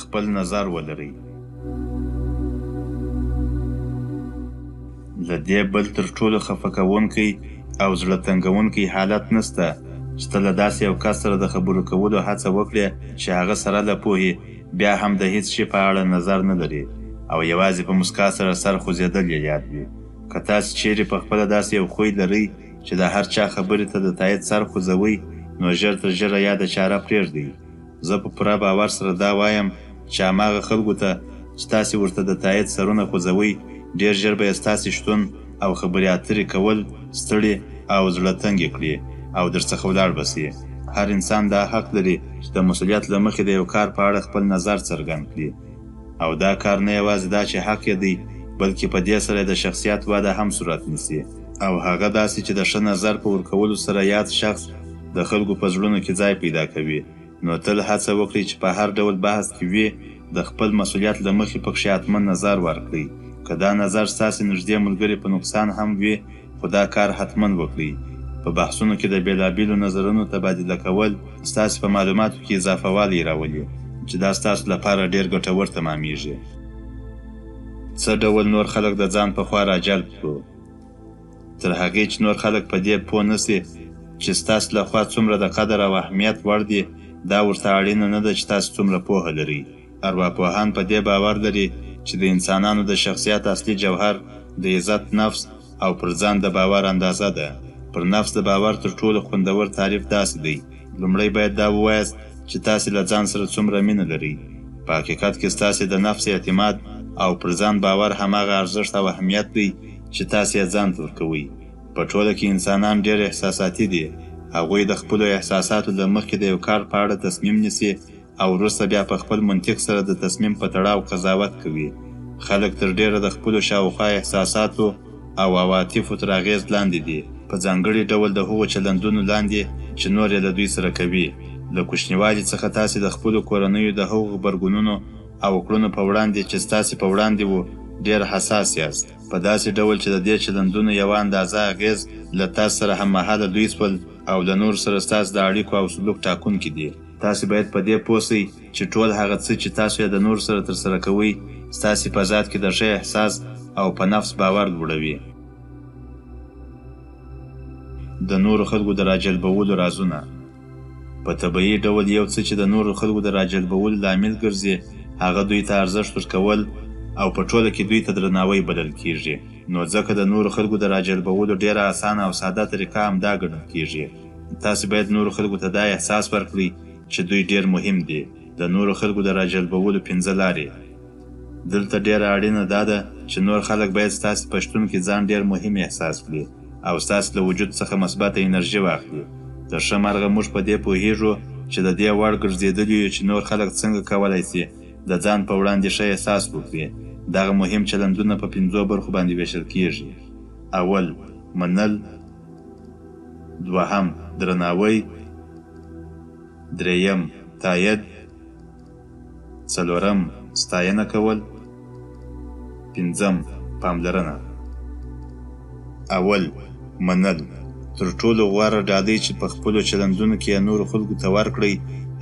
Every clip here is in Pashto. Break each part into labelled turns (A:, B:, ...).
A: خپل نظر ولرئ. له دې بل تر ټولو خفه کوونکی او زړه تنګونکی حالت نسته چې ته له داسې یو کس سره د خبرو کولو هڅه وکړې چې هغه سره له پوهې بیا هم د هیڅ شي په اړه نظر نه لري او یوازې په مسکا سره سر خوځېدل یې یاد وي. که تاسې چیرې په خپله داسې یو خوی لرئ چې د هر چا خبرې ته د تایید سر خوځوئ، نو ژر تر ژره یاده چاره پرېږدئ. زه په پوره باور سره دا وایم چې هماغه خلکو ته چې تاسې ورته د تایید سرونه خوځوئ، ډېر ژر به یې ستاسې شتون او خبرې اترې کول ستړي او زړه تنګې کړي او درڅخه ولاړ به سي. هر انسان دا حق لري چې د مسؤلیت له مخې د یو کار په اړه خپل نظر څرګند کړي، او دا کار نه یوازې دا چې حق یې دی، بلکې په دې سره د شخصیت وده هم صورت نیسي، او هغه داسې چې د ښه نظر په ورکولو سره یاد شخص د خلکو په زړونو کې ځای پیدا کوي. نو تل هڅه وکړئ چې په هر ډول بحث کې وي د خپل مسؤلیت له مخې پکښې حتما نظر ورکړئ. که دا نظر ستاسې نږدې ملګري په نقصان هم وي، خو دا کار حتما وکړئ. په بحثونو کې د بېلابېلو نظرونو تبادله کول ستاسې په معلوماتو کې اضافه والی راولي، چې دا ستاسو لپاره ډېر ګټور تمامیږي. څه ډول نور خلک د ځان په خوا راجلب کړو؟ تر هغې چې نور خلک په دې پوه نه سي چې ستاسو لخوا څومره د قدر او اهمیت وړ دي، دا ورته اړینه نه ده چې تاسو څومره پوهه لرئ. ارواپوهان په دې باور لري چې د انسانانو د شخصیت اصلي جوهر د عزت، نفس او پر ځان د باور اندازه ده. پر نفس د باور تر ټولو خوندور تعریف داسې دی: لومړی باید دا ووایاست چې تاسې له ځان سره څومره مینه لرئ. په حقیقت کې ستاسې د نفس اعتماد او پر ځان باور هماغه ارزښت او اهمیت دی چې تاسې یې ځان ته ورکوئ. په ټوله کې انسانان ډېر احساساتي دي. هغوی د خپلو احساساتو له مخکې د یو کار په اړه تصمیم نیسي او وروسته بیا په خپل منطق سره د تصمیم په تړاو قضاوت کوي. خلک تر ډېره د خپلو شاوخوا احساساتو او عواطفو تر اغېز لاندې دي، په ځانګړي ډول د هغو چلندونو لاندې چې نور یې له دوی سره کوي. له کوچنیوالي څخه تاسې د خپلو کورنیو د هغو غبرګونونو او کړنو په وړاندې چې ستاسې په وړاندې وو ډېر حساس یاست، په داسې ډول چې د دې چلندونو یوه اندازه اغېز له تاسو سره هممهاله لوی سول او د نور سره ستاسو د اړیکو او سلوک ټاکونکي دي. تاسې باید په دې پوه سئ چې ټول هغه څه چې تاسو یې د نور سره ترسره کوئ ستاسې په ذات کې د ښه احساس او په نفس باور لوړوي. د نورو خلکو د راجلبولو رازونه. په طبیعي ډول یو څه چې د نورو خلکو د راجلبولو لامل ګرځي، هغه دوی ته ارزښت ورکول او په ټوله کې دوی ته درناوی بلل کیږي. نو ځکه د نورو خلکو د راجلبولو ډېره اسانه او ساده طریقه همدا ګڼل کیږي. تاسې باید نورو خلکو ته دا احساس ورکړئ چې دوی ډېر مهم دي. د نورو خلکو د راجلبولو 5 لارې. دلته ډېره اړینه دا ده چې نور خلک باید ستاسې په شتون کې ځان ډېر مهم احساس کړي او ستاسې له وجود څخه مثبته انرژي واخلي. تر ښه مرغه موږ په دې پوهیږو چې د دې وړ ګرځېدلي یو چې نور خلک څنګه کولی سي د ځان په وړاندې ښه احساس وکړي. دغه مهم چلندونه په 5 برخو باندې ویشل کیږي. اول، منل. دوهم، درناوی. دریم، تایید. څلورم، ستاینه کول. پنځم، پاملرنه. اول، منل. تر ټولو غوره ډالۍ چې په خپلو چلندونو کې نورو خلکو ته ورکړئ،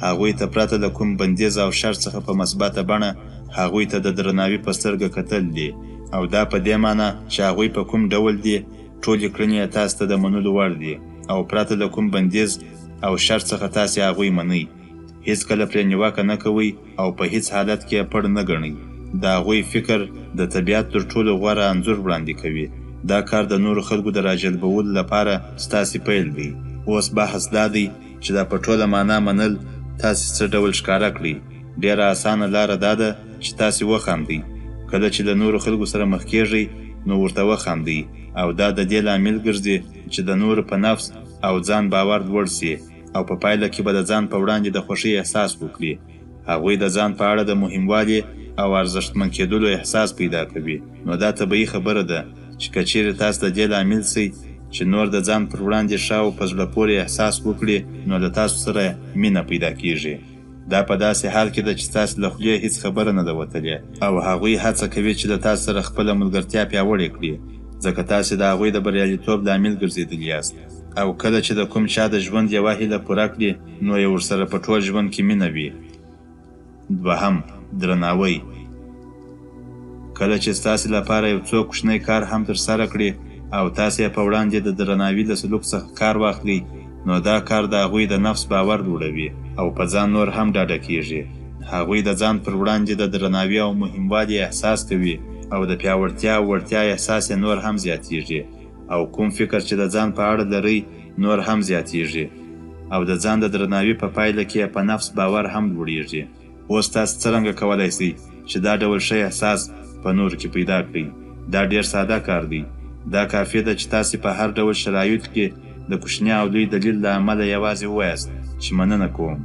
A: هغوی ته پرته له کوم بندیز او شرط څخه په مثبته بڼه هغوی ته د درناوي په سترګه کتل دي، او دا په دې معنی چې هغوی په کوم ډول دي، ټولې کړنې یې تاسو ته د منلو وړ دي او پرته له کوم بندیز او شرط څخه تاسې هغوی منئ. هیڅکله پرې نیوکه نه کوئ او په هیڅ حالت کې یې پړ نه ګڼئ. د هغوی فکر د طبیعت تر ټولو غوره انځور وړاندې کوي. دا کار د نورو خلکو د راجلبولو لپاره ستاسې پیل دی. اوس بحث دا دی چې دا په ټوله معنا منل تاسې څه ډول ښکاره کړئ. ډېره اسانه لاره دا ده چې تاسې وخاندئ. کله چې له نورو خلکو سره مخ کیږئ نو ورته وخاندئ، او دا د دې لامل ګرځي چې د نورو په نفس او ځان باور لوړ سي او په پایله کې به د ځان په وړاندې د خوښۍ احساس وکړي. هغوی د ځان په اړه د مهموالي او ارزښتمن کېدلو احساس پیدا کوي. نو دا طبیعي خبره ده چې که چیرې تاسو د دې لامل سئ چې نور د ځان پر وړاندې ښه او په زړه پورې احساس وکړي، نو له تاسو سره مینه پیدا کیږي. دا په داسې حال کې ده چې تاسو له خولې هیڅ خبره نه ده وتلې، او هغوی هڅه کوي چې له تاسو سره خپله ملګرتیا پیاوړې کړي، ځکه تاسې د هغوی د بریالیتوب لامل ګرځېدلي یاست. او کله چې د کوم چا د ژوند یوه هیله پوره کړي، نو یې ورسره په ټول ژوند کې مینه وي. دوهم، درناوی. کله چې ستاسې لپاره یو څوک کوچنی کار هم ترسره کړي او تاسې یې په وړاندې د درناوي له سلوک څخه کار واخلي، نو دا کار د هغوی د نفس باور لوړوي او په ځان نور هم ډاډه کیږي. هغوی د ځان پر وړاندې د درناوي او مهموالي احساس کوي او د پیاوړتیا او وړتیا احساس یې نور هم زیاتیږي، او کوم فکر چې د ځان په اړه لرئ نور هم زیاتیږي، او د ځان د درناوي په پایله کې په نفس باور هم لوړیږي. اوس تاسو څرنګه کولی شئ چې دا ډول ښه احساس په نورو کې پیدا کړئ؟ دا ډیر ساده کار دی. دا کافي ده چې تاسې په هر ډول شرایطو کې د کوچني او لوی دلیل له امله یوازې ووایاست چې مننه کوم.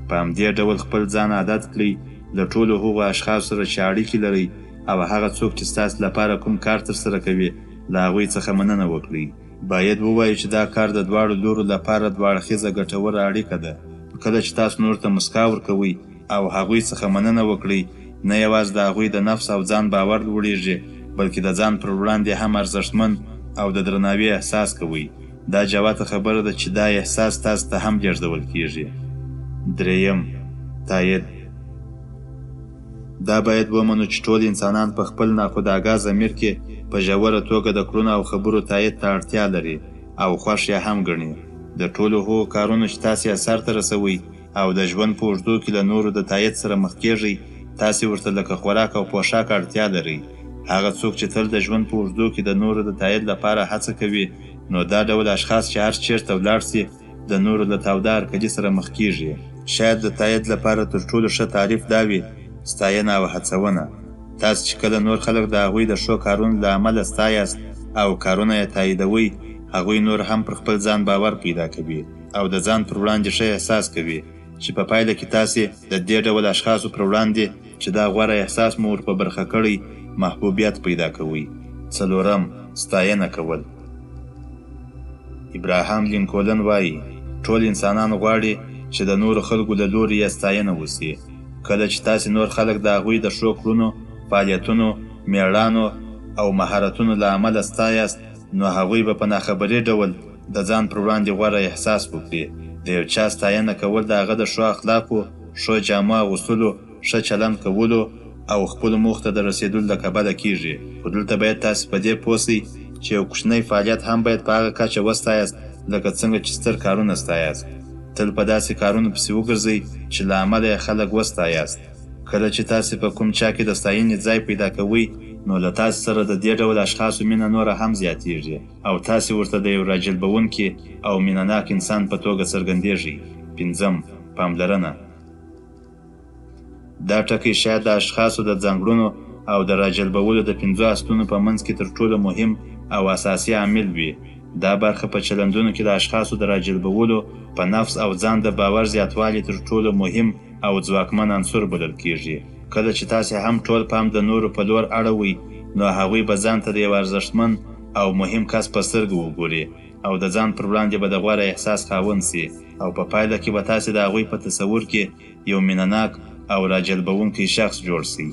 A: په همدې ډول خپل ځان عادت کړئ له ټولو هغو اشخاصو سره چې اړیکې لرئ، او هغه څوک چې ستاسې لپاره کوم کار ترسره کوي له هغوی څخه مننه وکړئ. باید ووایو چې دا کار د دواړو لورو لپاره دوه اړخیزه ګټوره اړیکه ده. کله چې تاسو نورو ته مسکا ورکوئ او هغوی څخه مننه وکړئ، نه یوازې د هغوی د نفس او ځان باور لوړیږي، بلکې د ځان پر وړاندې هم ارزښتمن او د درناوي احساس کوئ. دا جوته خبره ده چې دا احساس تاسو ته هم لېږدول کیږي. دریم، تایید. دا باید ومنو چې ټول انسانان په خپل ناخودآګاه ضمیر کې په ژوره توګه د کړنو او خبرو تایید ته اړتیا لري او خوښ یې هم ګڼي. د ټولو هغو کارونو چې تاسې یې سرته رسوئ او د ژوند په اوږدو کې له نورو د تایید سره مخ کیږئ، تاسې ورته لکه خوراک او پوښاک اړتیا لرئ. هغه څوک چې تل د ژوند په اوږدو کې د نورو د تایید لپاره هڅه کوي، نو دا ډول اشخاص چې هر چیرته ولاړ سي د نورو له تاوده هرکلي سره مخ کیږي. شاید د تایید لپاره تر ټولو ښه تعریف دا وي: ستاینه او هڅونه. تاسو چې کله نور خلک د هغوی د ښو کارونو له امله ستایاست او کارونه یې تاییدوئ، هغوی نور هم پر خپل ځان باور پیدا کوي او د ځان پر وړاندې ښه احساس کوي، چې په پایله کې تاسې د دې ډول اشخاصو پر وړاندې چې دا غوره احساس مو ور په برخه کړی محبوبیت پیدا کوئ. څلورم، ستاینه کول. ابراهام لینکولن وایي: ټول انسانان غواړي چې د نورو خلکو له لوري یې ستاینه وسي. کله چې تاسې نور خلک د هغوی د ښو کړنو، فعالیتونو، مېړانو او مهارتونو له امله ستایاست، نو هغوی به په ناخبري ډول د ځان پر وړاندې غوره احساس وکړي. د یو چا ستاینه کول د هغه د ښو اخلاقو، ښو جامو اغوستلو، ښه چلند کولو او خپلو موخو ته د رسېدلو له کبله کیږي. خو دلته باید تاسې په دې پوه شئ چې یو کوچنی فعالیت هم باید په هغه کچه وستایاست لکه څنګه چې ستر کارونه ستایاست. تل په داسې کارونو پسې وګرځئ چې له امله یې خلک وستایاست. کله چې تاسې په کوم چا کې د ستاینې ځای پیدا کوئ، نو له تاسې سره د دې ډول اشخاصو مینه نوره هم زیاتیږي او تاسې ورته د یو راجلبونکي او مینهناک انسان په توګه څرګندیږئ. پنځم، پاملرنه. دا ټکی شاید د اشخاصو د ځانګړنو او د راجلبولو د 5 اصلونو په منځ کې تر ټولو مهم او اساسي عامل وي. دا برخه په چلندونو کې د اشخاصو د راجلبولو، په نفس او ځان د باور زیاتوالي تر ټولو مهم او ځواکمن عنصر بلل کیږي. کله چې تاسې هم ټول پام د نورو په لور اړوئ، نو هغوی به ځان ته د یو ارزښتمن او مهم کس په سترګه وګوري او د ځان پر وړاندې به د غوره احساس خاوند سي، او په پایله کې به تاسې د هغوی په تصور کې یو مینهناک او راجلبونکی شخص جوړ سئ.